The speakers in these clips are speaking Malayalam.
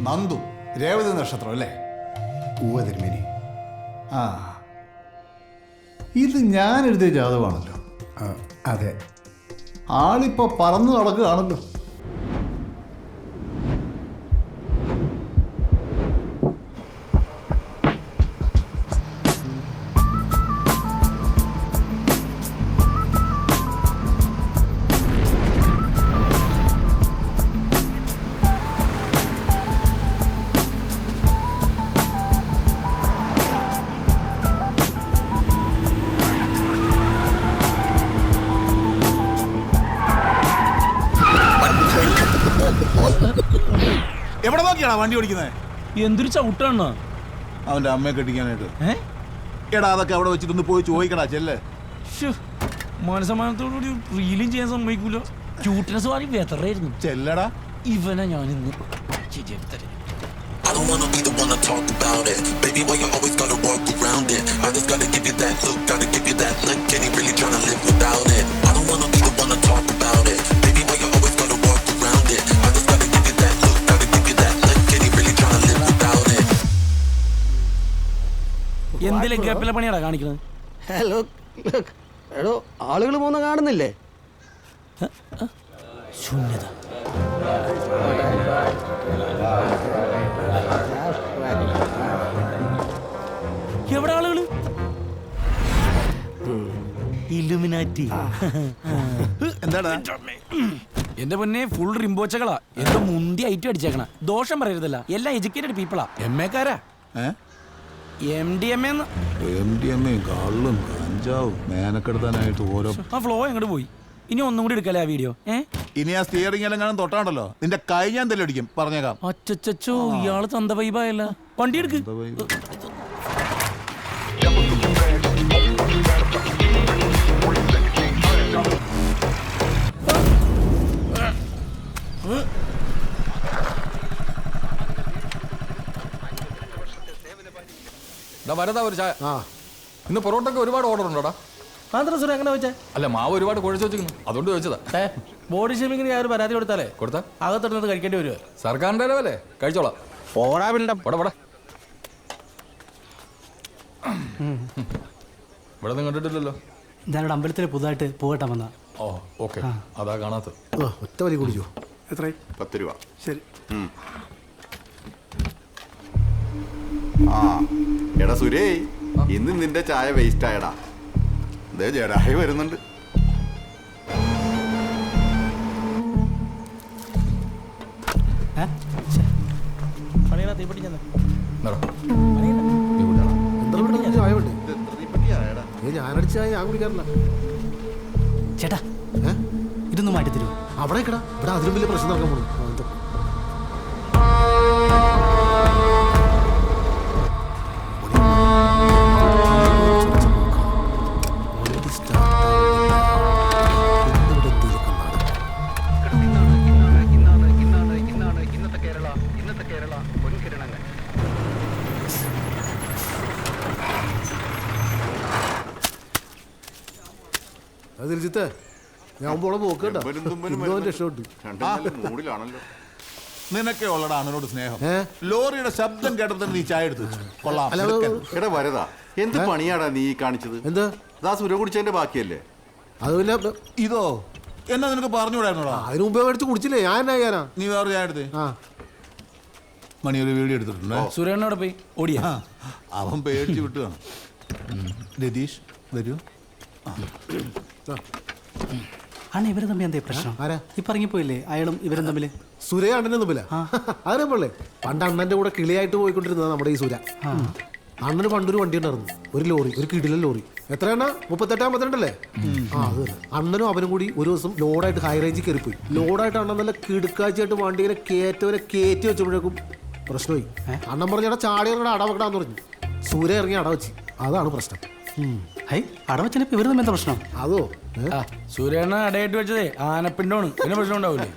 നന്ദു, രേവതി നക്ഷത്രം അല്ലേ? തിരുമേനി. ആ, ഇത് ഞാൻ എഴുതിയ ജാതകമാണല്ലോ. അതെ. ആളിപ്പോ പറന്നു നടക്കുകയാണല്ലോ. എവിടെ നോക്കിയാണോ വണ്ടി ഓടിക്കുന്നത്? എന്തൊരു ചവിട്ടാണ് അവന്റെ അമ്മയെ കെട്ടിക്കാനായിട്ട്. എടാ, അതൊക്കെ അവിടെ വെച്ചിട്ടൊന്ന് പോയി ചോദിക്കടാ. ചെല്ലേ, മനസമാനത്തോടുകൂടി റീലും ചെയ്യാൻ സമ്മതിക്കൂല. ക്യൂട്ട്നെസ് വാങ്ങി വെതറായിരുന്നു. ചെല്ലടാ. ഇവനെ ഞാൻ ഇന്ന് ശരിയാക്കി തരാം. I don't wanna be the one to talk about it. Baby, why you always gotta walk around it? I just gotta give you that look, gotta give you that look. Ain't really tryna live without it. I don't wanna be the one to talk about it. Baby, why you always gotta walk around it? I just gotta give you that look, gotta give you that look. Ain't really tryna live without it. എന്തിലും ഗ്യാപ്പിലെ പണിയാടാ കാണിക്കുന്നത്? ഹലോ, എടോ, ആളുകൾ പോകുന്ന കാണുന്നില്ലേ? ശൂന്യത. എവിടെ ആളുകള്? ഇലുമിനാറ്റി. എന്താടാ? എന്റെ പൊന്നെ, ഫുൾ റിംബോച്ചകളാ. എന്തോ മുന്തി ഐറ്റം അടിച്ചേക്കണ. ദോഷം പറയരുതല്ല, എല്ലാം എഡ്യൂക്കേറ്റഡ് പീപ്പിളാ. MA-കാരാ. MDMA കള്ളും കഞ്ചാവും മേനക്കെടുത്താനായിട്ട് ഓരോ. ആ ഫ്ലോ എങ്ങോട്ട് പോയി? ഇനി ഒന്നും കൂടി എടുക്കല്ലേ ആ വീഡിയോ? ഇനി ആ സ്റ്റിയറിംഗ് എല്ലാം കാണാൻ തൊട്ടാണല്ലോ നിന്റെ കൈ ഞാൻ തല്ലടിക്കും, പറഞ്ഞേക്കാം. അച്ചച്ചോ, ഇയാള് തന്ത വൈബായല്ല. വണ്ടി എടുക്ക്. വരതാ ഒരു ചായ. ഇന്ന് പൊറോട്ടൊക്കെ ഒരുപാട് ഓർഡർ ഉണ്ടോടാ? എങ്ങനെ വെച്ചേ? അല്ല, മാവ് ഒരുപാട് കുഴച്ച് വെച്ചിരിക്കുന്നു, അതുകൊണ്ട് ചോദിച്ചതാ. ബോഡി ഷേമിങ്ങിന് ഞാൻ ഒരു പരാതി കൊടുത്താലേ കൊടുത്താ അകത്തിടുന്നത് കഴിക്കേണ്ടി വരുമോ? സർക്കാരിന്റെ ഇടവല്ലേ, കഴിച്ചോളാം. ഇവിടെ ഒന്നും കണ്ടിട്ടില്ലല്ലോ. ഞാനിവിടെ അമ്പലത്തിൽ പുതുതായിട്ട് പോകട്ടെ വന്ന. ഓ, ഓക്കെ. അതാ കാണാത്ത. ഒറ്റ വലി കുടിച്ചോ. എത്ര? 10 രൂപ. ശരി. എടാ സുരേ, ഇന്ന് നിന്റെ ചായ വേസ്റ്റ് ആയടാ. ദേ ജഡായി വരുന്നുണ്ട്. ഞാനടിച്ച ചായ ഞാൻ കുടിക്കാറില്ല. ചേട്ടാ, ഇതൊന്നും മാറ്റി തരുമോ? അവിടെ ഇവിടെ അതിലും വലിയ പ്രശ്നം നടക്കാൻ പോകുന്നു. അതിരിച്ചിത്തെ ഞാൻ പോണ പോക്കട്ടോ. മൂടിലാണല്ലോ. നിനക്കെ ഉള്ളടാ അണ്ണനോട് സ്നേഹം. ലോറിയുടെ ശബ്ദം കേട്ടപ്പോൾ നീ ചായ എടുത്തു വെച്ചു. കൊള്ളാം. എടാ വരതാ, എന്ത് പണിയാടാ നീ കാണിച്ചത്? എന്താ? ദാ സുര കുടിച്ചതിന്റെ ബാക്കിയല്ലേ അത്? പിന്നെ ഇതോ എന്നാ നിനക്ക് പറഞ്ഞുകൂടായിരുന്നോടാ? അതിന് മുമ്പേ മേടിച്ച് കുടിച്ചില്ലേ? ഞാൻ എന്നാ ചെയ്യാനാ? നീ വേറെ ചായ എടുത്തേ. മണി ഒരു വീഡിയോ എടുത്തിട്ടുണ്ട്. സുരേണ്ണോടെ പോയി ഓടിയ അവൻ പേടിച്ച് വിട്ടുകയാണ്. രതീഷ് വരൂ. അണ്ണ, ഇവരും തമ്മിൽ എന്തേ പ്രശ്നം? ആരാ ഇപ്പൊ ഇറങ്ങിപ്പോയില്ലേ അയാളും ഇവരും തമ്മില്? സുരേ അണ്ണനും തമ്മിലാ? അറിയാമല്ലേ, പണ്ട് അണ്ണന്റെ കൂടെ കിളിയായിട്ട് പോയിക്കൊണ്ടിരുന്നതാ നമ്മുടെ ഈ സുര. അണ്ണന് പണ്ടൊരു വണ്ടി ഉണ്ടായിരുന്നു, ഒരു ലോറി, ഒരു കിടിലൻ ലോറി. എത്രയാണ്? 38-52 ആ, അത് തന്നെ. അണ്ണനും അവനും കൂടി ഒരു ദിവസം ലോഡായിട്ട് ഹൈ റേഞ്ചിൽ കയറിപ്പോയി. ലോഡായിട്ട് അണ്ണൻ നല്ല കിടുക്കാഴ്ചയായിട്ട് വണ്ടി ഇങ്ങനെ കയറ്റി വെച്ചപ്പോഴേക്കും പ്രശ്നമായി. അണ്ണൻ പറഞ്ഞാൽ ചാടിയറങ്ങടെ അടവെക്കടാന്ന് പറഞ്ഞു. സൂര്യ ഇറങ്ങി അടവെച്ച്. അതാണ് പ്രശ്നം. അടവച്ചനപ്പോ ഇവര് തമ്മിൽ എന്താ പ്രശ്നം? അതോ സൂര്യണ്ണ അടയിട്ട് വെച്ചതേ ആനപ്പിണ്ടോണ്, പിന്നെ പ്രശ്നം ഉണ്ടാവില്ലേ?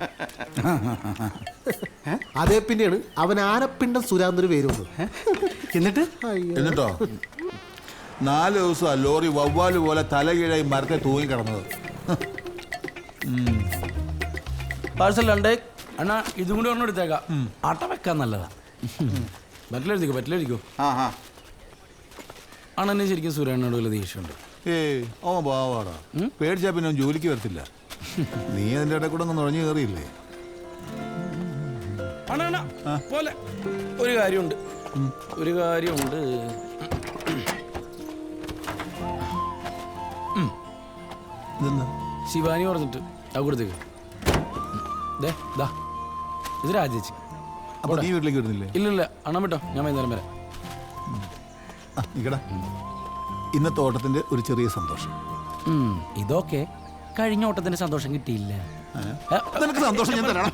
അതേ പിന്നെയാണ് അവൻ ആനപ്പിണ്ടം സുരാന്നൊരു പേര് വന്നത്. എന്നിട്ടോ 4 ദിവസം ലോറി വവ്വാല് പോലെ തലകീഴായി മരത്തെ തൂങ്ങി കിടന്നത്. പാഴ്സൽ 2 അണ്ണാ, ഇതും കൂടി ഒരെണ്ണം എടുത്തേക്കാം. അട്ട വെക്കാൻ നല്ലതാ. പറ്റില്ലെഴുതിക്കോ ആ ആ ആണെന്നെ ശരിക്കും സുരേണ്ണോട് വല്ല ദേഷ്യമുണ്ട്. ഏയ് ഓൻ പാവാടാ. പേടിച്ചാ പിന്നെ അവൻ ജോലിക്ക് വരത്തില്ല. നീ അതിന്റെ ഇടയിൽ കൂടെ ഒന്ന് നുഴഞ്ഞു കയറിയില്ലേ? അണ പോലെ ഒരു കാര്യമുണ്ട്. ഇതെന്താ? ശിവാനി പറഞ്ഞിട്ട് അത് കൊടുത്തേക്ക്. ഇത് രാജേച്ചി. അപ്പൊ നീ വീട്ടിലേക്ക് വരുന്നില്ലേ? ഇല്ലില്ല അണ്ണം വിട്ടോ, ഞാൻ വൈകുന്നേരം വരാം. നിക്കടാ, ഇന്നത്തെ ഓട്ടത്തിന്റെ ഒരു ചെറിയ സന്തോഷം. ഇതൊക്കെ കഴിഞ്ഞ ഓട്ടത്തിന്റെ സന്തോഷം കിട്ടിയില്ല. നിനക്ക് സന്തോഷം ഞാൻ തരണം.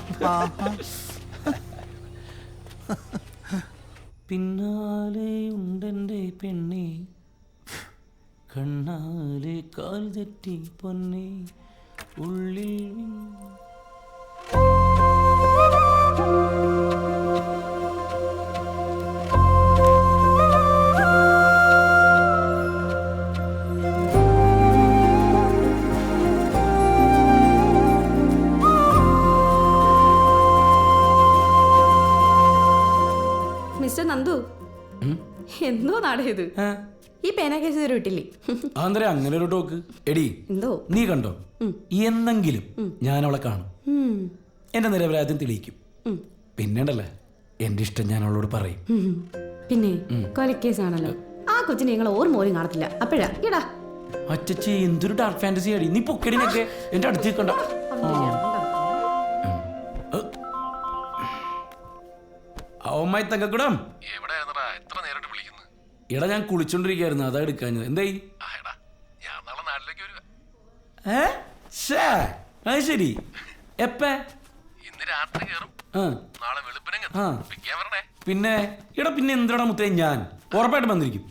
പിന്നാലെ ഉണ്ടെന്റെ പെണ്ണെ, കണ്ണാലെ കാൽ തെറ്റി പൊന്നെ, ഉള്ളിൽ മിസ്റ്റർ നന്ദു, എന്തോ നാടേത് ഈ പേന കേസ് ഇതുവരെ വിട്ടില്ലേ? ആന്തര അങ്ങനെ ഒരു ടോക്ക്. എടി എന്തോ നീ കണ്ടോ, എന്നെങ്കിലും ഞാൻ അവളെ കാണും, എന്റെ നിരപരാധിത്വം തെളിയിക്കും. പിന്നെണ്ടല്ലേ എന്റെ ഇഷ്ടം ഞാൻ അവളോട് പറയും. പിന്നെ കൊലക്കേസാണല്ലോ, ആ കൊച്ചിനെ നിങ്ങൾ ഓർമ്മ പോലും കാണത്തില്ല. അപ്പോഴാ ഇടാ അച്ചച്ചി എന്തൊരു ഡാർക്ക് ഫാന്റസി ആടി. നീ പൊക്കടിനൊക്കെ എന്റെ അടുത്ത് കണ്ട. ഓമായി തങ്കക്കുടം, എടാ ഞാൻ കുളിച്ചോണ്ടിരിക്കായിരുന്നു, അതാ എടുക്കാഞ്ഞത്. എന്തായി? അത് ശരി. എപ്പ? പിന്നെ എടാ പിന്നെ എന്തിനാ മുത്തേ ഞാൻ ഉറപ്പായിട്ട് വന്നിരിക്കും.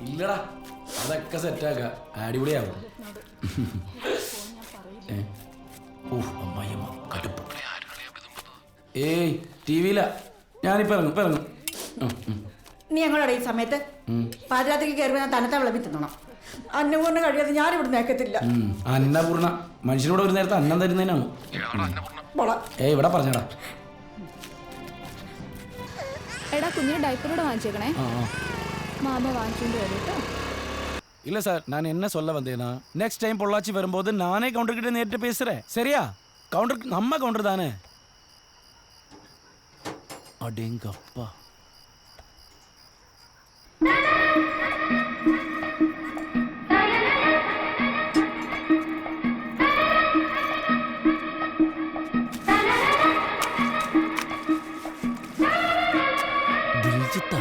ഇല്ലടാ അതൊക്കെ സെറ്റാക്ക, അടിപൊളിയാവും. ഏയ് ടിവിയില, ഞാനിപ്പോ ഇറങ്ങും. നീ ഞങ്ങളുടെ ഈ സമയത്ത് പാതിരാത്രിക്ക് കയറി തനത്ത വിളമ്പി തിന്നണം. അന്നപൂർണ്ണ കഴിയാതെ ഞാൻ ഇവിടെ നേക്കത്തില്ല. അന്നപൂർണ്ണ മനുഷ്യനോട് ഒരു നേരത്തെ അന്നം തരുന്നതിനാണ്. ഏയ് ഇവിടെ പറഞ്ഞടാ. എടാ കുഞ്ഞിന് ഡൈപ്പറോട് വാങ്ങിച്ചേക്കണേ. മാമ വാങ്ങിച്ചോണ്ട് വരും കേട്ടോ. இல்ல சார், நான் என்ன சொல்ல வந்தேன்னா, நெக்ஸ்ட் டைம் பொள்ளாச்சி வரும்போது நானே கவுண்டர் கிட்ட நேரிட்டு பேசுறேன். சரியா? கவுண்டர் நம்ம கவுண்டர் தானே. அடேங்கப்பா. ദിൽജിത്ത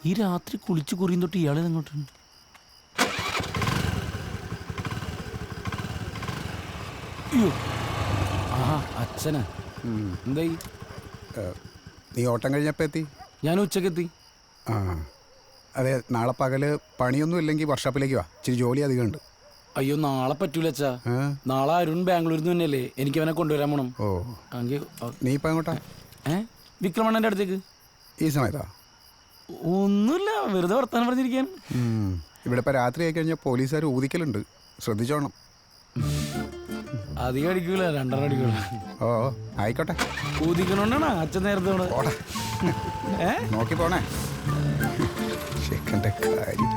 ഈ രാത്രി കുളിച്ചു കുറിയും തൊട്ട് ഇയാളെ അങ്ങോട്ടുണ്ട്. ആ അച്ഛനാ. എന്തായി? നീ ഓട്ടം കഴിഞ്ഞപ്പോൾ എത്തി? ഞാൻ ഉച്ചക്കെത്തി. ആ അതെ, നാളെ പകല് പണിയൊന്നും ഇല്ലെങ്കിൽ വർക്ക്ഷോപ്പിലേക്ക് വാ, ഇച്ചിരി ജോലി അധികം ഉണ്ട്. അയ്യോ നാളെ പറ്റൂല അച്ഛാ, നാളെ അരുൺ ബാംഗ്ലൂരിൽ നിന്ന് തന്നെയല്ലേ, എനിക്ക് അവനെ കൊണ്ടുവരാൻ പോണം. ഓ നീ ഇപ്പം എങ്ങോട്ടാ? വിക്രമണ്ണൻ്റെ അടുത്തേക്ക്. ഈ സമയത്താ? ഒന്നുമില്ല, വെറുതെ വർത്താനം പറഞ്ഞിരിക്കാൻ. ഇവിടെ ഇപ്പം രാത്രി ആയി കഴിഞ്ഞാൽ പോലീസുകാർ ഊതിക്കലുണ്ട്, ശ്രദ്ധിച്ചോണം. അധികം അടിക്കൂല, 2.5 അടിക്കൂല. ഓ ആയിക്കോട്ടെ. ഊതിക്കണോണ്ടാണ് അച്ഛൻ നേരത്തെ നോക്കി പോണേ. കാര്യം